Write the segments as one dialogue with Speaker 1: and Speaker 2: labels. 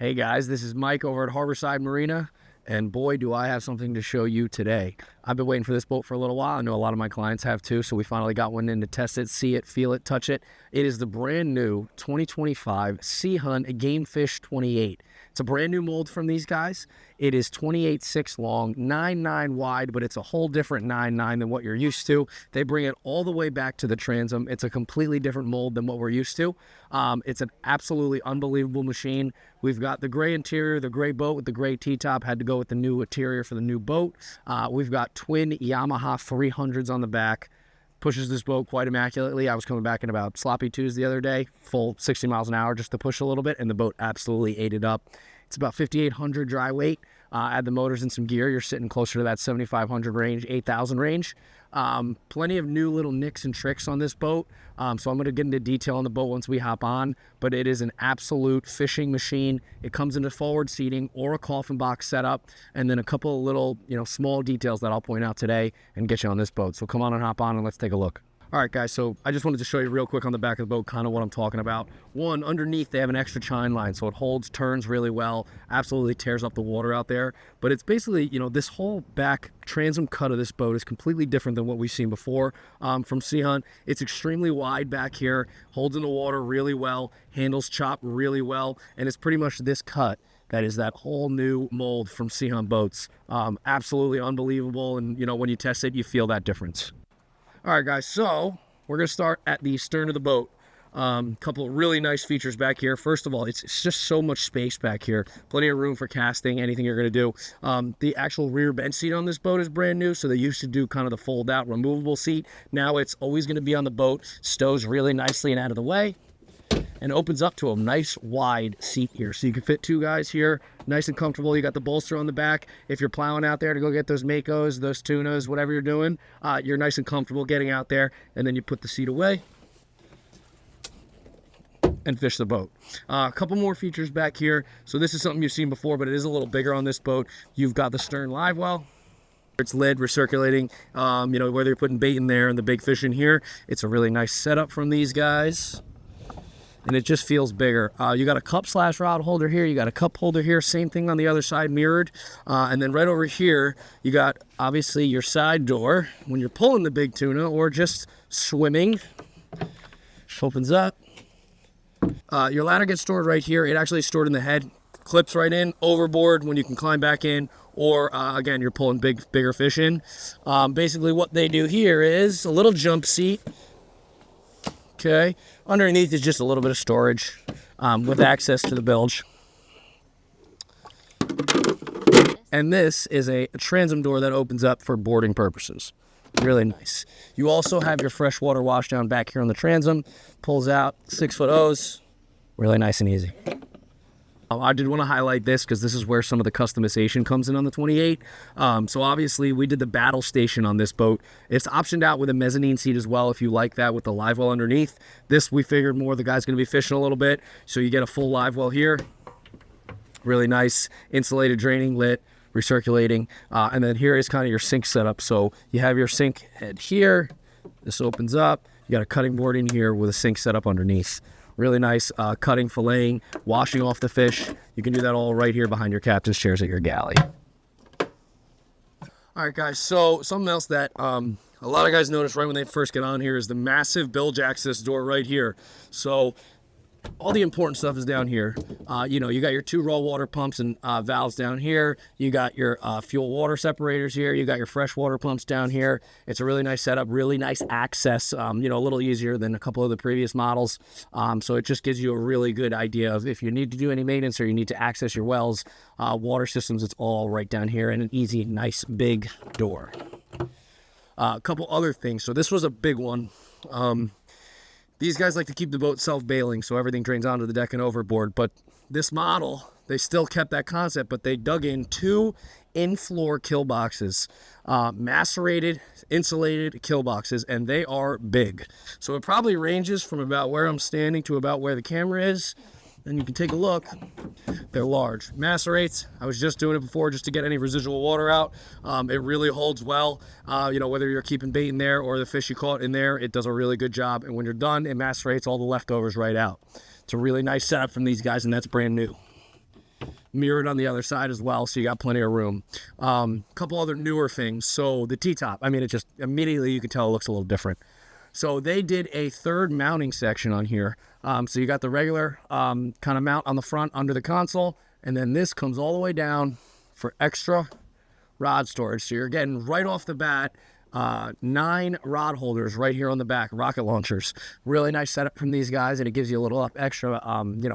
Speaker 1: Hey guys, this is Mike over at Harborside Marina, and boy, do I have something to show you today. I've been waiting for this boat for a little while. I know a lot of my clients have too, so we finally got one in to test it, see it, feel it, touch it. It is the brand new 2025 Sea Hunt Gamefish 28. It's a brand new mold from these guys. It is 28.6 long, 9.9 wide, but it's a whole different 9.9 than what you're used to. They bring it all the way back to the transom. It's a completely different mold than what we're used to. It's an absolutely unbelievable machine. We've got the gray interior, the gray boat with the gray T-top. Had to go with the new interior for the new boat. We've got twin Yamaha 300s on the back. Pushes this boat quite immaculately. I was coming back in about sloppy twos the other day, full 60 miles an hour just to push a little bit, and the boat absolutely ate it up. It's about 5,800 dry weight. Add the motors and some gear, you're sitting closer to that 7,500 range, 8,000 range. Plenty of new little nicks and tricks on this boat. So I'm going to get into detail on the boat once we hop on, but it is an absolute fishing machine. It comes into forward seating or a coffin box setup, and then a couple of little, small details that I'll point out today and get you on this boat. So come on and hop on and let's take a look. All right, guys, so I just wanted to show you real quick on the back of the boat kind of what I'm talking about. One, underneath they have an extra chine line, so it holds, turns really well, absolutely tears up the water out there. But it's basically, this whole back transom cut of this boat is completely different than what we've seen before from Sea Hunt. It's extremely wide back here, holds in the water really well, handles chop really well, and it's pretty much this cut that is that whole new mold from Sea Hunt boats. Absolutely unbelievable, and when you test it, you feel that difference. All right, guys, so we're going to start at the stern of the boat. Couple of really nice features back here. First of all, it's just so much space back here. Plenty of room for casting, anything you're going to do. The actual rear bench seat on this boat is brand new, so they used to do kind of the fold-out removable seat. Now it's always going to be on the boat, stows really nicely and out of the way, and opens up to a nice wide seat here. So you can fit two guys here, nice and comfortable. You got the bolster on the back. If you're plowing out there to go get those makos, those tunas, whatever you're doing, you're nice and comfortable getting out there, and then you put the seat away and fish the boat. A couple more features back here. So this is something you've seen before, but it is a little bigger on this boat. You've got the stern live well. It's lid recirculating, whether you're putting bait in there and the big fish in here. It's a really nice setup from these guys. And it just feels bigger. You got a cup/rod holder here. You got a cup holder here. Same thing on the other side, mirrored. And then right over here, you got obviously your side door when you're pulling the big tuna or just swimming. Opens up. Your ladder gets stored right here. It actually is stored in the head. Clips right in, overboard when you can climb back in. Or again, you're pulling bigger fish in. Basically, what they do here is a little jump seat. Okay, underneath is just a little bit of storage with access to the bilge. And this is a transom door that opens up for boarding purposes. Really nice. You also have your freshwater washdown back here on the transom. Pulls out, 6-foot hose. Really nice and easy. I did want to highlight this because this is where some of the customization comes in on the 28. So obviously we did the battle station on this boat. It's optioned out with a mezzanine seat as well if you like that with the live well underneath. This we figured more the guy's going to be fishing a little bit. So you get a full live well here. Really nice insulated draining lit, recirculating. And then here is kind of your sink setup. So you have your sink head here. This opens up. You got a cutting board in here with a sink setup underneath. Really nice cutting, filleting, washing off the fish. You can do that all right here behind your captain's chairs at your galley. All right, guys, so something else that a lot of guys notice right when they first get on here is the massive bilge access door right here. So all the important stuff is down here. You got your two raw water pumps and valves down here. You got your fuel water separators here. You got your fresh water pumps down here. It's a really nice setup, really nice access, a little easier than a couple of the previous models. So it just gives you a really good idea of if you need to do any maintenance or you need to access your wells, water systems, it's all right down here and an easy, nice, big door. A couple other things. So this was a big one. These guys like to keep the boat self-bailing, so everything drains onto the deck and overboard. But this model, they still kept that concept, but they dug in two in-floor kill boxes, macerated, insulated kill boxes, and they are big. So it probably ranges from about where I'm standing to about where the camera is. And you can take a look. They're large. Macerates, I was just doing it before just to get any residual water out. It really holds well. Whether you're keeping bait in there or the fish you caught in there, it does a really good job. And when you're done, it macerates all the leftovers right out. It's a really nice setup from these guys, and that's brand new. mirrored on the other side as well, so you got plenty of room. Couple other newer things. So the T-top, I mean, it just immediately you can tell it looks a little different. So they did a third mounting section on here. So you got the regular kind of mount on the front under the console, and then this comes all the way down for extra rod storage. So you're getting right off the bat 9 rod holders right here on the back, rocket launchers. Really nice setup from these guys, and it gives you a little up extra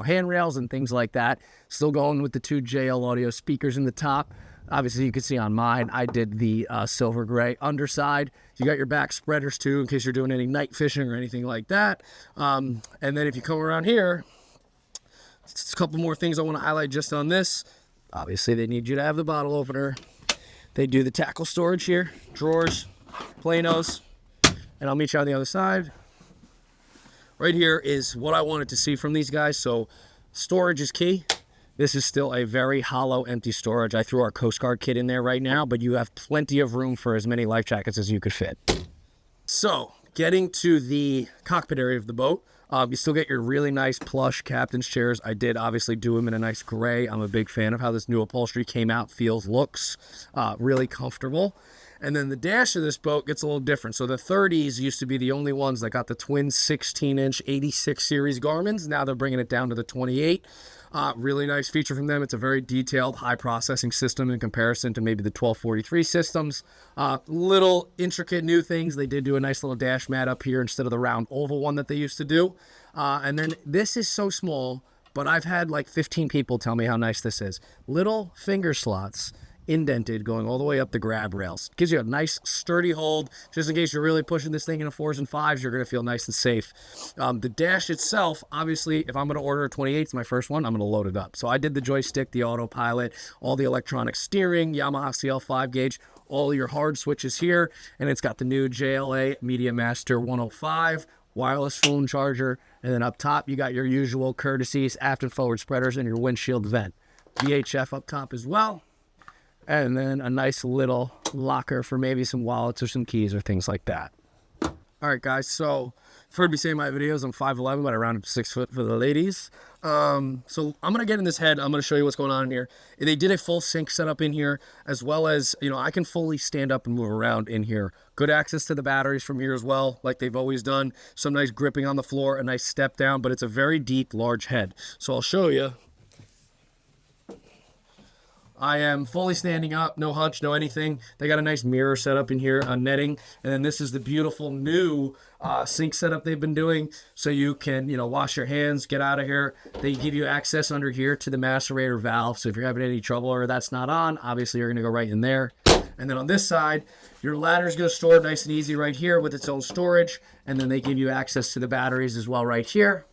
Speaker 1: handrails and things like that. Still going with the 2 JL audio speakers in the top. Obviously, you can see on mine, I did the silver gray underside. You got your back spreaders too, in case you're doing any night fishing or anything like that. And then if you come around here, a couple more things I want to highlight just on this. Obviously, they need you to have the bottle opener. They do the tackle storage here, drawers, planos, and I'll meet you on the other side. Right here is what I wanted to see from these guys. So storage is key. This is still a very hollow, empty storage. I threw our Coast Guard kit in there right now, but you have plenty of room for as many life jackets as you could fit. So, getting to the cockpit area of the boat, you still get your really nice plush captain's chairs. I did obviously do them in a nice gray. I'm a big fan of how this new upholstery came out, feels, looks really comfortable. And then the dash of this boat gets a little different. So the 30s used to be the only ones that got the twin 16-inch 86 series Garmins. Now they're bringing it down to the 28. Really nice feature from them. It's a very detailed, high processing system in comparison to maybe the 1243 systems. Little intricate new things. They did do a nice little dash mat up here instead of the round oval one that they used to do. And then this is so small, but I've had like 15 people tell me how nice this is. Little finger slots, indented, going all the way up the grab rails. Gives you a nice sturdy hold, just in case you're really pushing this thing into 4s and 5s, you're going to feel nice and safe. The dash itself, obviously, if I'm going to order a 28, it's my first one, I'm going to load it up. So I did the joystick, the autopilot, all the electronic steering, Yamaha CL5 gauge, all your hard switches here, and it's got the new JLA Media Master 105, wireless phone charger, and then up top, you got your usual courtesies, aft and forward spreaders, and your windshield vent. VHF up top as well. And then a nice little locker for maybe some wallets or some keys or things like that. All right, guys, so you've heard me say in my videos, I'm 5'11", but I round up to 6 foot for the ladies. So I'm going to get in this head. I'm going to show you what's going on in here. They did a full sink setup in here, as well as, I can fully stand up and move around in here. Good access to the batteries from here as well, like they've always done. Some nice gripping on the floor, a nice step down, but it's a very deep, large head. So I'll show you. I am fully standing up, no hunch, no anything. They got a nice mirror set up in here on netting. And then this is the beautiful new sink setup they've been doing. So you can, wash your hands, get out of here. They give you access under here to the macerator valve. So if you're having any trouble or that's not on, obviously you're going to go right in there. And then on this side, your ladder is going to store nice and easy right here with its own storage. And then they give you access to the batteries as well right here.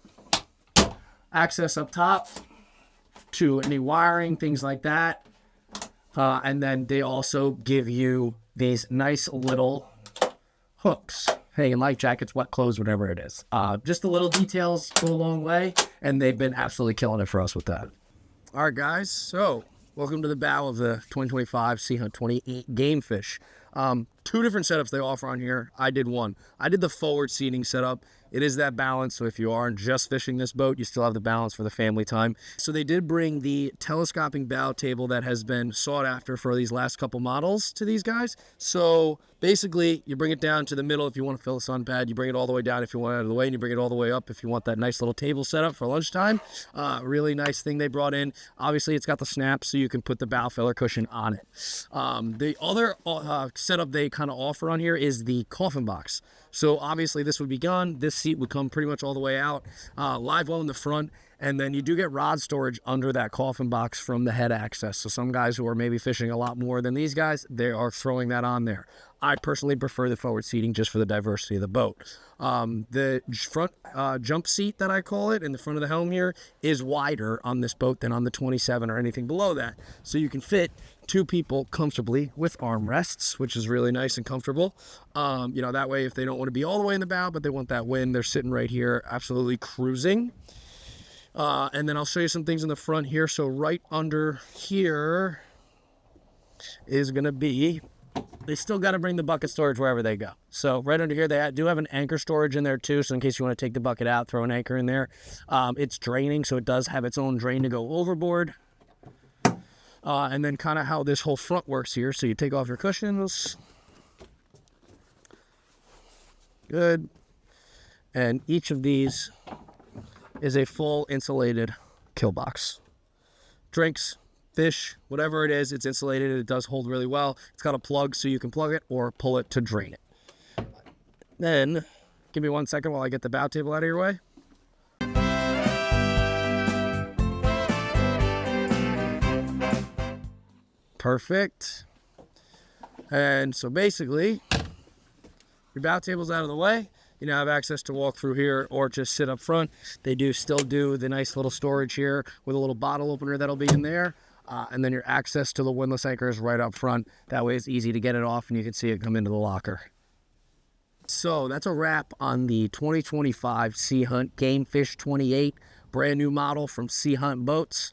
Speaker 1: Access up top to any wiring, things like that. And then they also give you these nice little hooks. Hey, in life jackets, wet clothes, whatever it is. Just the little details go a long way, and they've been absolutely killing it for us with that. All right, guys, so welcome to the bow of the 2025 Sea Hunt 28 Gamefish. 2 different setups they offer on here. I did one. I did the forward seating setup. It is that balance, so if you aren't just fishing this boat, you still have the balance for the family time. So they did bring the telescoping bow table that has been sought after for these last couple models to these guys. So basically, you bring it down to the middle if you want to fill a sun pad. You bring it all the way down if you want it out of the way, and you bring it all the way up if you want that nice little table setup for lunchtime. Really nice thing they brought in. Obviously, it's got the snap, so you can put the bow filler cushion on it. The other setup they kind of offer on here is the coffin box. So obviously this would be gone. This seat would come pretty much all the way out, live well in the front. And then you do get rod storage under that coffin box from the head access. So some guys who are maybe fishing a lot more than these guys, they are throwing that on there. I personally prefer the forward seating just for the diversity of the boat. The front jump seat that I call it in the front of the helm here is wider on this boat than on the 27 or anything below that. So you can fit 2 people comfortably with armrests, which is really nice and comfortable. That way if they don't want to be all the way in the bow, but they want that wind, they're sitting right here absolutely cruising. And then I'll show you some things in the front here. So right under here is going to be, they still got to bring the bucket storage wherever they go. So right under here, they do have an anchor storage in there too. So in case you want to take the bucket out, throw an anchor in there. It's draining, so it does have its own drain to go overboard. and then kind of how this whole front works here. So you take off your cushions. Good. And each of these is a full insulated kill box. Drinks, fish, whatever it is, it's insulated. It does hold really well. It's got a plug so you can plug it or pull it to drain it. Then, give me 1 second while I get the bow table out of your way. Perfect. And so basically, your bow table's out of the way. You now have access to walk through here or just sit up front. They do still do the nice little storage here with a little bottle opener that'll be in there. And then your access to the windlass anchor is right up front. That way it's easy to get it off and you can see it come into the locker. So that's a wrap on the 2025 Sea Hunt Gamefish 28. Brand new model from Sea Hunt Boats.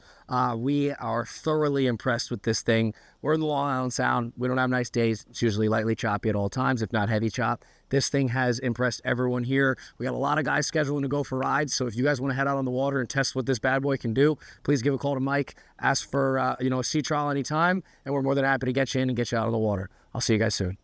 Speaker 1: We are thoroughly impressed with this thing. We're in the Long Island Sound. We don't have nice days. It's usually lightly choppy at all times, if not heavy chop. This thing has impressed everyone here. We got a lot of guys scheduling to go for rides, so if you guys want to head out on the water and test what this bad boy can do, please give a call to Mike. Ask for a sea trial anytime, and we're more than happy to get you in and get you out of the water. I'll see you guys soon.